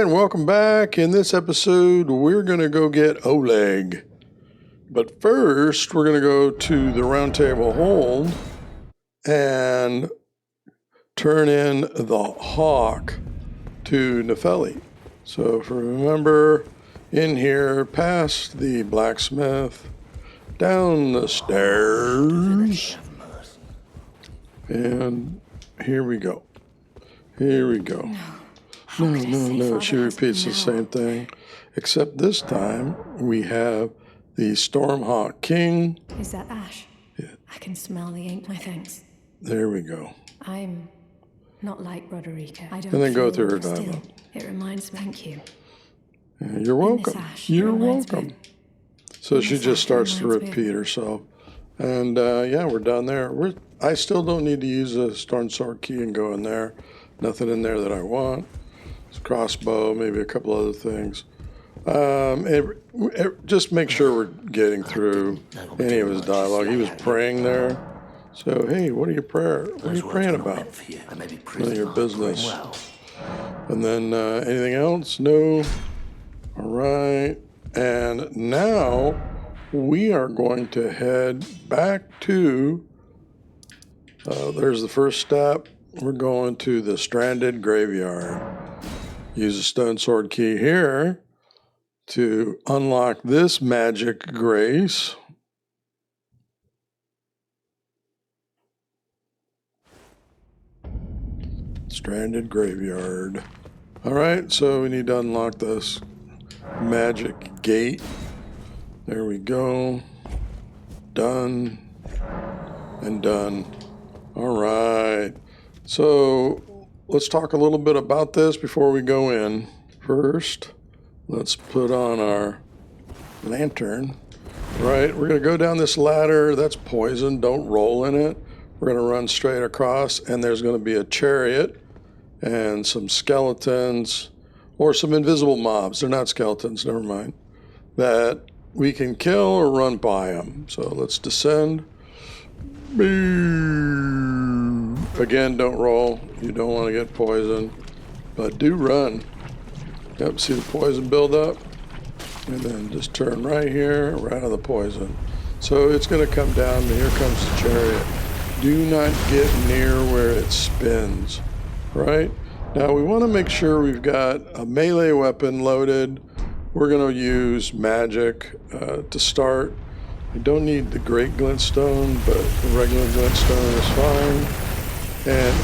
right, welcome back. In this episode, we're going to go get Oleg. But first, we're going to go to the Round Table Hold and turn in the hawk to Nepheli. So if you remember, in here, past the blacksmith, down the stairs, and here we go. Here we go. No. She repeats the same thing, except this time we have the Stormhawk King. Is that ash? Yeah. I can smell the ink, my thanks. There we go. I'm not like Roderica. I don't And then go feel through her still. dialogue. It reminds me. Thank you. You're welcome. Ash You're reminds me- welcome. So she just starts to reminds me of- repeat herself. And yeah, we're done there. I still don't need to use a Storm Sword key and go in there. Nothing in there that I want. It's a crossbow, maybe a couple other things. Just make sure we're getting through any of his dialogue. He was praying there. So, hey, what are you praying about? None of your business. And then anything else? No. All right. And now we are going to head back to, there's the first step. We're going to the Stranded Graveyard. Use a stone sword key here to unlock this magic grace. Stranded Graveyard. All right, so we need to unlock this magic gate. There we go. Done and done. All right. So let's talk a little bit about this before we go in. First, let's put on our lantern. Right, we're going to go down this ladder. That's poison. Don't roll in it. We're going to run straight across, and there's going to be a chariot and some skeletons or some invisible mobs. They're not skeletons, never mind. That we can kill or run by them. So let's descend. Again, don't roll. You don't want to get poisoned, but do run. Yep, see the poison build up? And then just turn right here, right out of the poison. So it's going to come down, and here comes the chariot. Do not get near where it spins, right? Now we want to make sure we've got a melee weapon loaded. We're going to use magic to start. We don't need the great glintstone, but the regular glintstone is fine. And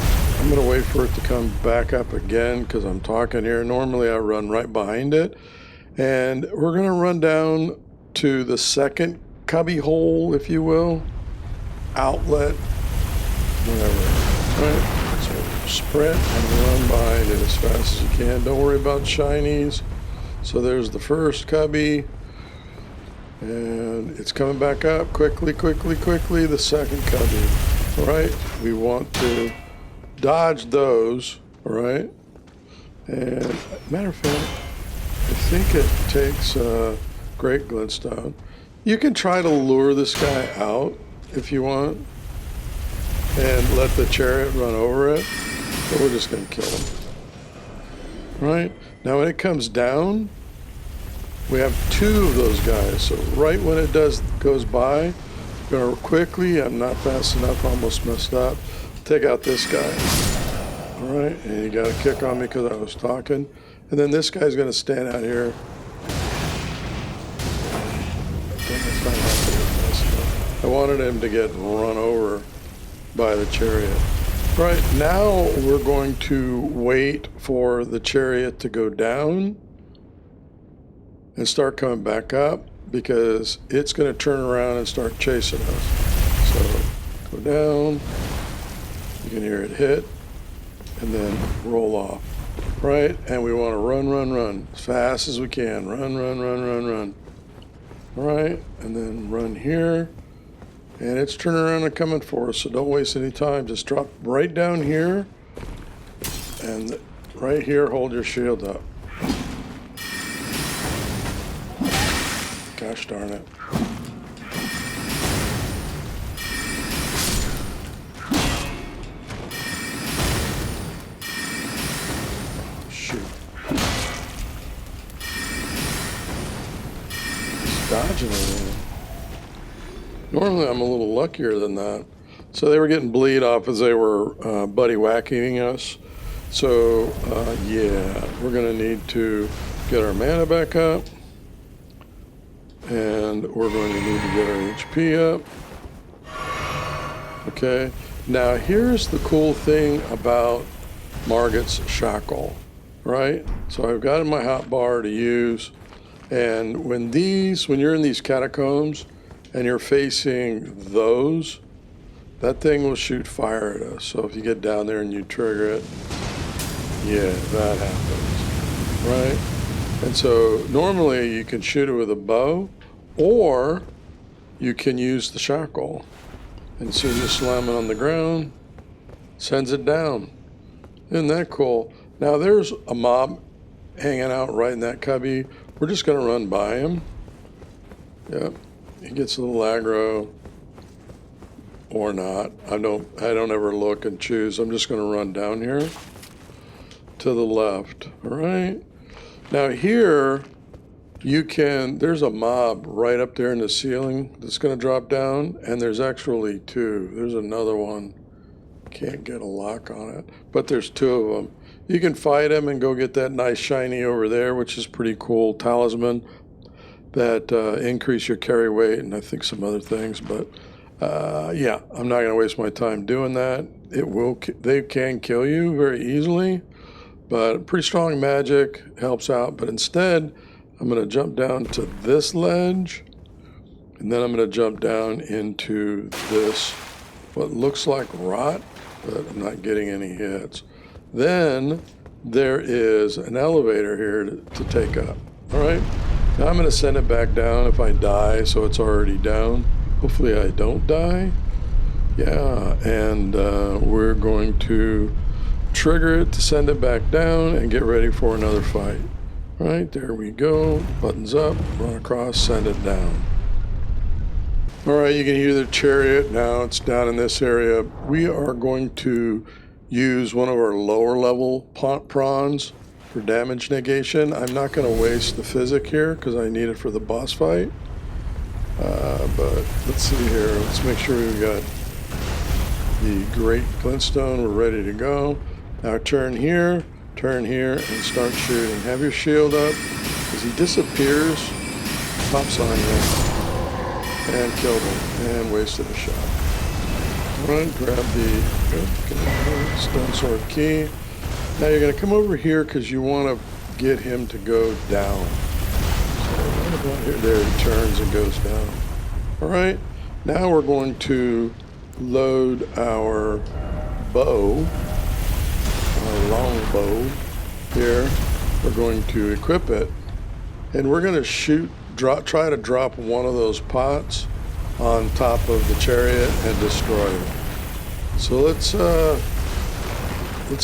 I'm going to wait for it to come back up again because I'm talking here. Normally I run right behind it. And we're going to run down to the second cubby hole, if you will. Outlet, whatever. Right? So sprint and run behind it as fast as you can. Don't worry about shinies. So there's the first cubby. And it's coming back up quickly, the second cubby. All right, we want to dodge those, all right? And matter of fact, I think it takes a great glintstone. You can try to lure this guy out if you want and let the chariot run over it, but we're just gonna kill him. All right, now when it comes down, we have two of those guys. So right when it goes by, gonna quickly, I'm not fast enough, almost messed up, take out this guy. All right, and you got a kick on me because I was talking. And then this guy's gonna stand out here. I wanted him to get run over by the chariot. Right, now we're going to wait for the chariot to go down and start coming back up because it's going to turn around and start chasing us. So go down, you can hear it hit, and then roll off. Right, and we want to run as fast as we can. Run. All right, and then run here, and it's turning around and coming for us, so don't waste any time. Just drop right down here, and right here, hold your shield up. Gosh darn it. Shoot. Imagine. Normally I'm a little luckier than that. So they were getting bleed off as they were buddy whacking us. So yeah, we're gonna need to get our mana back up. And we're going to need to get our HP up. Okay, now here's the cool thing about Margit's Shackle, right? So I've got in my hotbar to use, and when you're in these catacombs and you're facing those, that thing will shoot fire at us. So if you get down there and you trigger it, yeah, that happens, right? And so normally you can shoot it with a bow, or you can use the shackle. And so you slam it on the ground, sends it down. Isn't that cool? Now there's a mob hanging out right in that cubby. We're just gonna run by him. Yep, he gets a little aggro, or not. I don't ever look and choose. I'm just gonna run down here to the left, all right? Now here, there's a mob right up there in the ceiling that's gonna drop down, and there's actually two. There's another one. Can't get a lock on it, but there's two of them. You can fight him and go get that nice shiny over there, which is pretty cool talisman that increase your carry weight and I think some other things, but yeah, I'm not gonna waste my time doing that. They can kill you very easily, but pretty strong magic helps out. But instead, I'm going to jump down to this ledge, and then I'm going to jump down into this, what looks like rot, but I'm not getting any hits. Then there is an elevator here to take up. All right, now I'm going to send it back down if I die, so it's already down. Hopefully I don't die. Yeah, and we're going to trigger it to send it back down and get ready for another fight. Right, there we go. Buttons up, run across, send it down. All right, you can hear the chariot now. It's down in this area. We are going to use one of our lower level prawns for damage negation. I'm not going to waste the physic here because I need it for the boss fight. But let's see here. Let's make sure we've got the great glintstone. We're ready to go. Now turn here, and start shooting. Have your shield up. As he disappears, pops on you, and killed him, and wasted a shot. Run, grab the stone sword key. Now you're going to come over here because you want to get him to go down. So right about here, there he turns and goes down. All right, now we're going to load our bow. Our long bow here. We're going to equip it, and we're going to try to drop one of those pots on top of the chariot and destroy it. So let's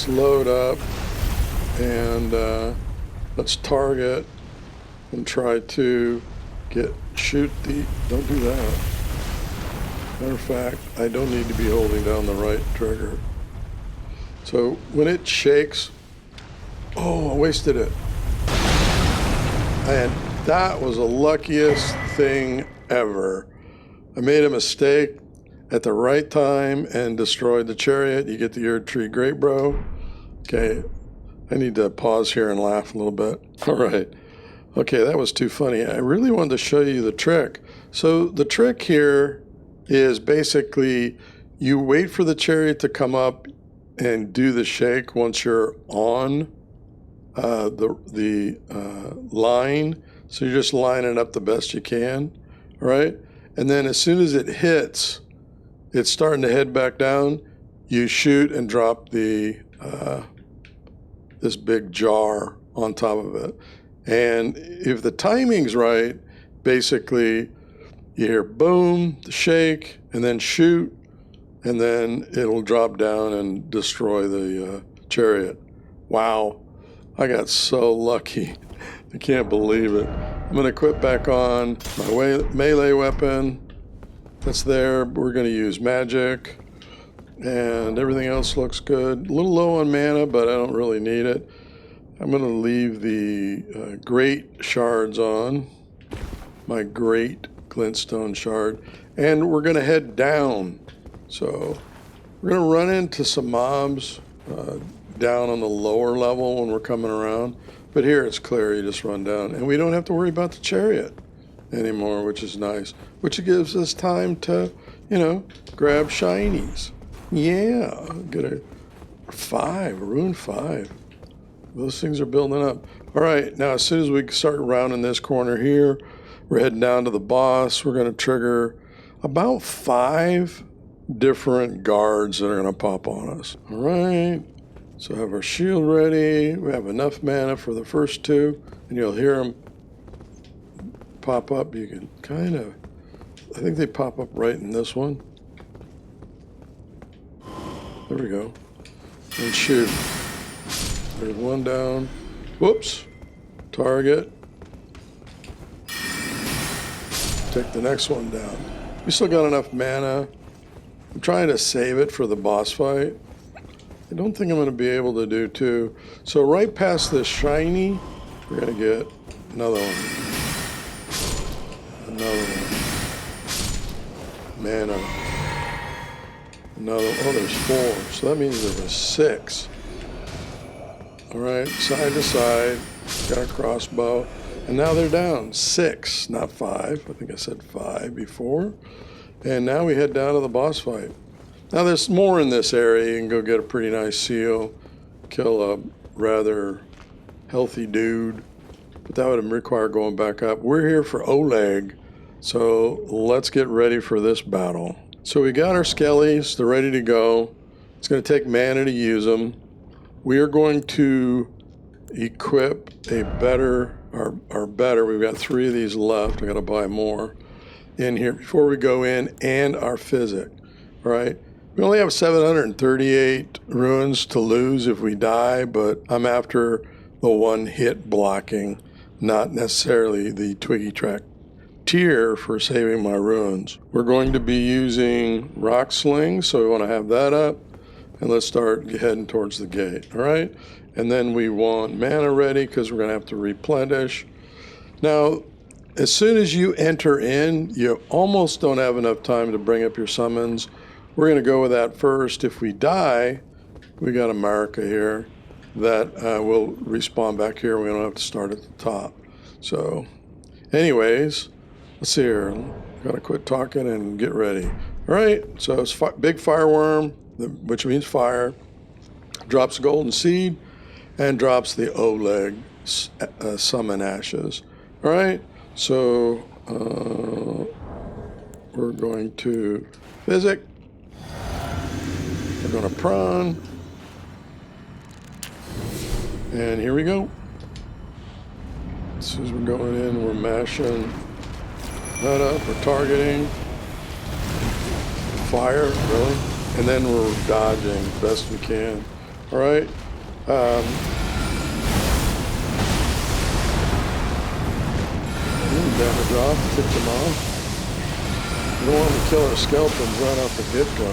load up and let's target and try to shoot the. Don't do that. Matter of fact, I don't need to be holding down the right trigger. So when it shakes, oh, I wasted it. And that was the luckiest thing ever. I made a mistake at the right time and destroyed the chariot. You get the Ulcerated Tree Great Bro. Okay, I need to pause here and laugh a little bit. All right. Okay, that was too funny. I really wanted to show you the trick. So the trick here is basically you wait for the chariot to come up and do the shake once you're on the line. So you're just lining up the best you can, right? And then as soon as it hits, it's starting to head back down, you shoot and drop the this big jar on top of it. And if the timing's right, basically you hear boom, the shake, and then shoot, and then it'll drop down and destroy the chariot. Wow, I got so lucky. I can't believe it. I'm going to equip back on my melee weapon. That's there. We're going to use magic, and everything else looks good. A little low on mana, but I don't really need it. I'm going to leave the great shards on. my great glintstone shard. And we're going to head down. So we're going to run into some mobs down on the lower level when we're coming around. But here it's clear, you just run down. And we don't have to worry about the chariot anymore, which is nice. Which gives us time to, you know, grab shinies. Yeah, get a 5, a rune 5. Those things are building up. All right, now as soon as we start rounding this corner here, we're heading down to the boss. We're going to trigger about 5 different guards that are going to pop on us. All right, so have our shield ready. We have enough mana for the first 2, and you'll hear them pop up. You can kind of, I think they pop up right in this one. There we go. And shoot. There's one down. Whoops. Target. Take the next one down. We still got enough mana. I'm trying to save it for the boss fight. I don't think I'm going to be able to do 2. So right past this shiny, we're going to get another one. Another one. Mana. Another. Oh, there's 4. So that means there was 6. All right, side to side. Got a crossbow. And now they're down 6, not 5. I think I said 5 before. And now we head down to the boss fight. Now there's more in this area. You can go get a pretty nice seal, kill a rather healthy dude, but that would require going back up. We're here for Oleg, so let's get ready for this battle. So we got our skellies, they're ready to go. It's going to take mana to use them. We are going to equip a better, our better, we've got 3 of these left. I got to buy more in here before we go in, and our physic, right? We only have 738 runes to lose if we die, but I'm after the 1-hit blocking, not necessarily the Twiggy Track tier for saving my runes. We're going to be using Rock Sling, so we want to have that up, and let's start heading towards the gate, all right? And then we want mana ready because we're going to have to replenish. Now, as soon as you enter in, you almost don't have enough time to bring up your summons. We're going to go with that first. If we die, we got a marker here that will respawn back here. We don't have to start at the top. So, anyways, let's see here. Got to quit talking and get ready. All right, so it's big fireworm, which means fire, drops a golden seed, and drops the Oleg summon ashes. All right, so we're going to physic. We're going to prawn. And here we go. As soon as we're going in, we're mashing that up. We're targeting. Fire, really. And then we're dodging best we can. All right. Damage off. Kick them off. We don't want to kill our skeletons right off the get-go.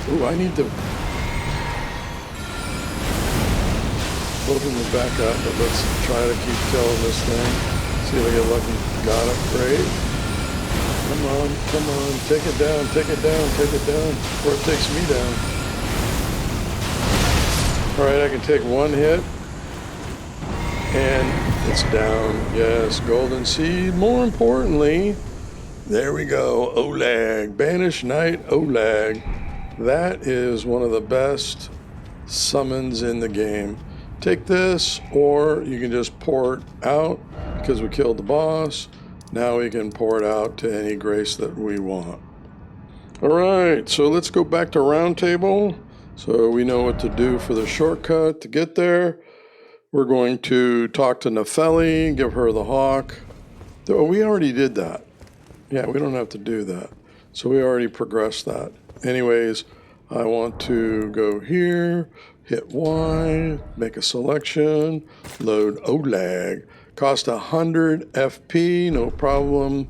Ooh, I need to open the back up, but let's try to keep killing this thing. See if I get lucky. Got it. Great. Come on, come on. Take it down, take it down, take it down. Or it takes me down. All right, I can take 1 hit. And it's down. Yes, golden seed. More importantly, there we go. Oleg. Banished Knight Oleg. That is one of the best summons in the game. Take this, or you can just pour it out because we killed the boss. Now we can pour it out to any grace that we want. All right, so let's go back to round table. So we know what to do for the shortcut to get there. We're going to talk to Nepheli, give her the hawk. Oh, we already did that. Yeah, we don't have to do that. So we already progressed that. Anyways, I want to go here, hit Y, make a selection, load Oleg. Cost 100 FP, no problem.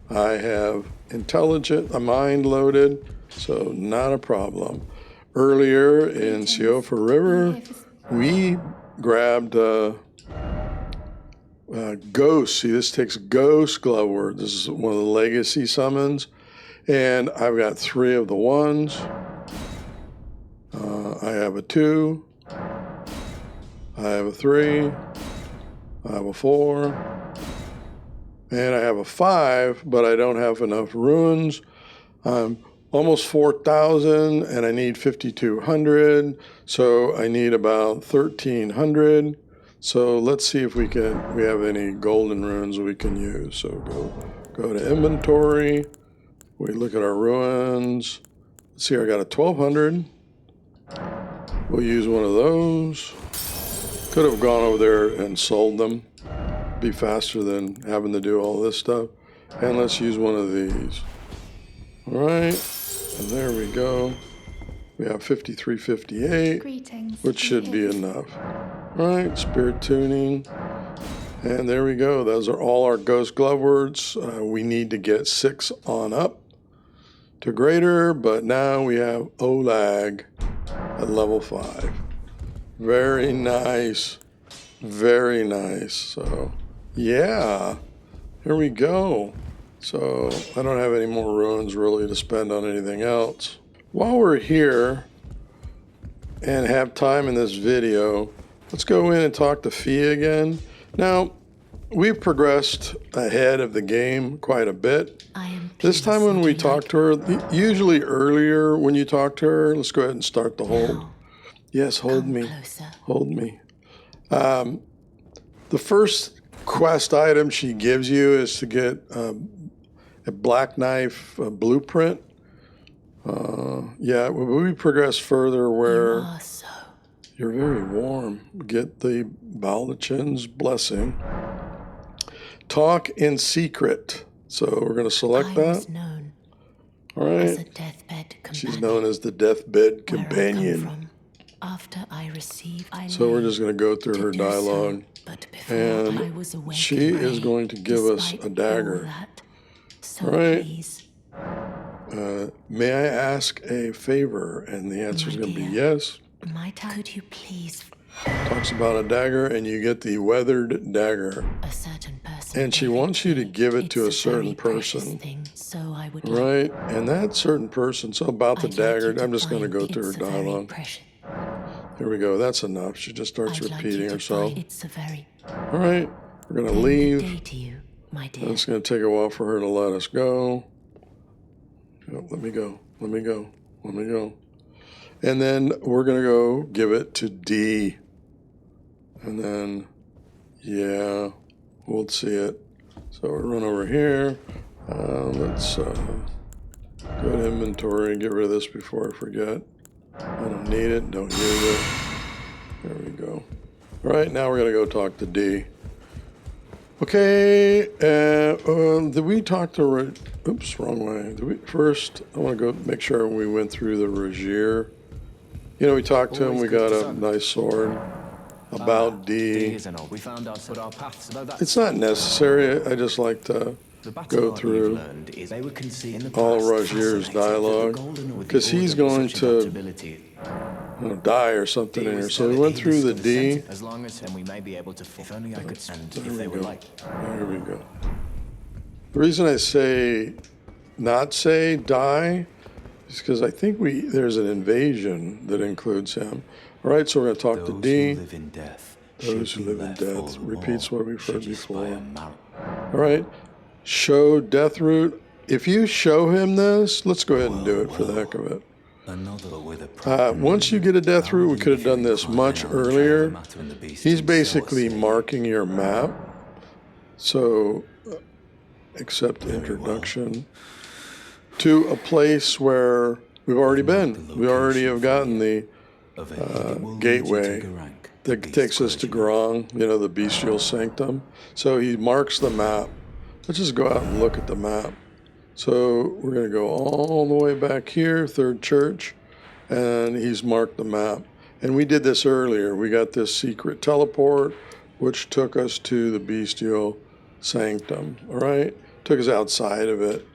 I have a mind loaded, so not a problem. Earlier in Siofa River, we grabbed, Ghost. See, this takes Ghost Glovewort. This is one of the legacy summons. And I've got 3 of the 1s. I have a 2. I have a 3. I have a 4. And I have a 5, but I don't have enough runes. I'm almost 4,000, and I need 5,200. So I need about 1,300. So let's see if we have any golden runes we can use. So go to inventory. We look at our ruins. Let's see, I got a 1,200. We'll use one of those. Could have gone over there and sold them. Be faster than having to do all this stuff. And let's use one of these. All right, and there we go. We have 5358, which should be enough. All right, spirit tuning. And there we go. Those are all our ghost glove words. We need to get 6 on up to greater, but now we have Oleg at level 5. Very nice. Very nice. So, yeah, here we go. So, I don't have any more runes really to spend on anything else. While we're here and have time in this video, let's go in and talk to Fee again. Now, we've progressed ahead of the game quite a bit. This time when we talk to her, usually earlier when you talk to her, let's go ahead and start the hold. Yes, hold me. Hold me. The first quest item she gives you is to get a black knife blueprint. Yeah, we progress further where you're very warm. Get the Baldachin's blessing. Talk in secret. So we're going to select that. All right. She's known as the deathbed companion. So we're just going to go through her dialogue. And she is going to give us a dagger. All right. May I ask a favor? And the answer is going to be yes. Could you please? Talks about a dagger, and you get the weathered dagger. A certain person. And she wants you to give it to a certain person. Right? And that certain person, so about the dagger, I'm just going to go through her dialogue. Here we go. That's enough. She just starts repeating herself. All right. We're going to leave. It's going to take a while for her to let us go. Let me go. Let me go. Let me go. And then we're going to go give it to D. And then, yeah, we'll see it. So we'll run over here. Let's go to inventory and get rid of this before I forget. I don't need it. Don't use it. There we go. All right, now we're going to go talk to D. Okay, did we talk to... Oops, wrong way. First, I want to go make sure we went through the Regier. You know, we talked to him, we got a nice sword. About D. It's not necessary, I just like to go through all Rogier's dialogue, because he's going to die or something in here. So we went through the D. There we go. The reason I say not say die is because I think there's an invasion that includes him. All right, so we're going to talk to D. Those who live in death. Repeats what we've heard before. All right. Show death root. If you show him this, let's go ahead and do it for the heck of it. Once you get a death root, we could have done this much earlier. He's basically marking your map. So, accept introduction to a place where we've already been. We already have gotten the gateway that takes us to Grong, the bestial sanctum. So he marks the map. Let's just go out and look at the map. So we're going to go all the way back here, third church, and he's marked the map. And we did this earlier. We got this secret teleport, which took us to the bestial sanctum, all right? Took us outside of it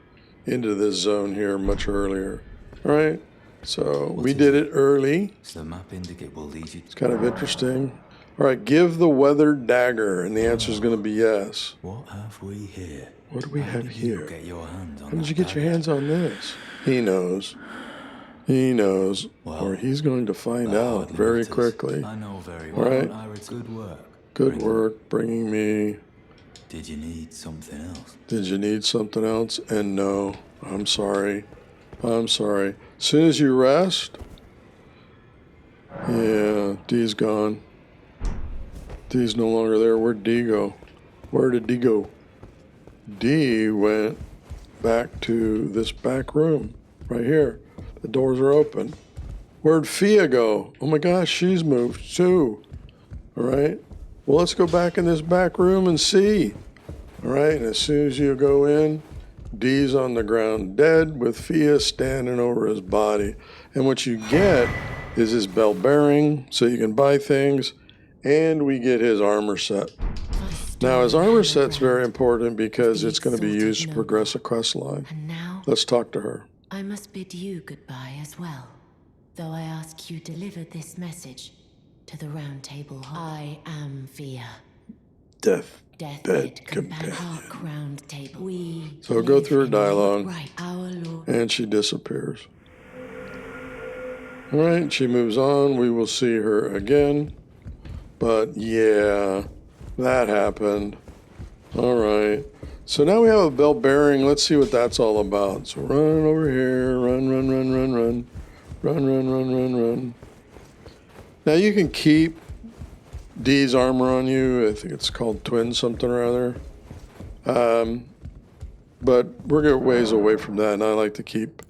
into this zone here much earlier, all right? So we did it early. It's kind of interesting. All right, give the weathered dagger, and the answer is going to be yes. What have we here? What do we have here? Get your hands on How did that you get your dagger? hands on this? He knows. He knows, Well, or he's going to find that out hardly very matters. quickly. I know very All well. right. It's good work. Good work bringing me. Did you need something else? Did you need something else? And no, I'm sorry. I'm sorry. As soon as you rest, yeah, D's gone. D's no longer there. Where'd D go? Where did D go? D went back to this back room right here. The doors are open. Where'd Fia go? Oh my gosh, she's moved too. All right. Well, let's go back in this back room and see. All right. And as soon as you go in, D's on the ground dead with Fia standing over his body. And what you get is his bell bearing so you can buy things. And we get his armor set. Now, his armor set's very important because it's going to be used to progress a quest line. And now Let's talk to her. I must bid you goodbye as well. Though I ask you deliver this message to the Round Table. I am Fia. Death. Death Dead companion. companion. Hark, Round Table. We So go live through her in the dialogue. right. Our Lord. And she disappears. All right, she moves on. We will see her again. But yeah, that happened. All right. So now we have a bell bearing. Let's see what that's all about. So run over here. Run, run, run, run, run. Run, run, run, run, run. Now you can keep D's armor on you. I think it's called twin something or other. But we're going ways away from that, and I like to keep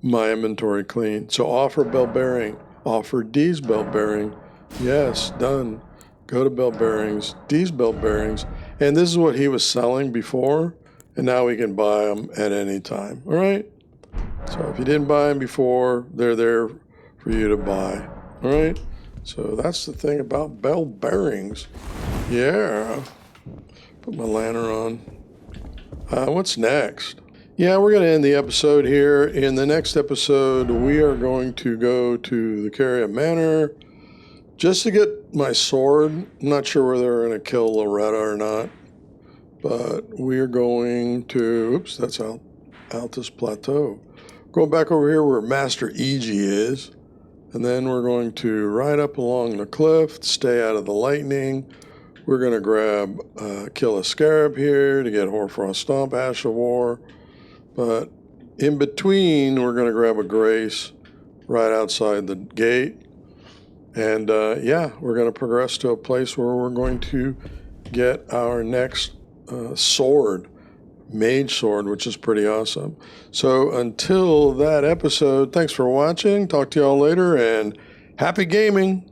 my inventory clean. So offer bell bearing. Offer D's bell bearing. Yes, done. Go to bell bearings. D's bell bearings. And this is what he was selling before, and now we can buy them at any time. All right? So if you didn't buy them before, they're there for you to buy. All right? So that's the thing about bell bearings. Yeah. Put my lantern on. What's next? Yeah, we're going to end the episode here. In the next episode, we are going to go to the Caria Manor just to get my sword. I'm not sure whether they're going to kill Loretta or not, but we're going to, oops, that's Altus Plateau. Going back over here where Master Iji is, and then we're going to ride up along the cliff, stay out of the lightning. We're going to grab, kill a scarab here to get Hoarfrost Stomp, Ash of War. But in between, we're going to grab a Grace right outside the gate. And yeah, we're going to progress to a place where we're going to get our next sword, mage sword, which is pretty awesome. So until that episode, thanks for watching. Talk to y'all later, and happy gaming.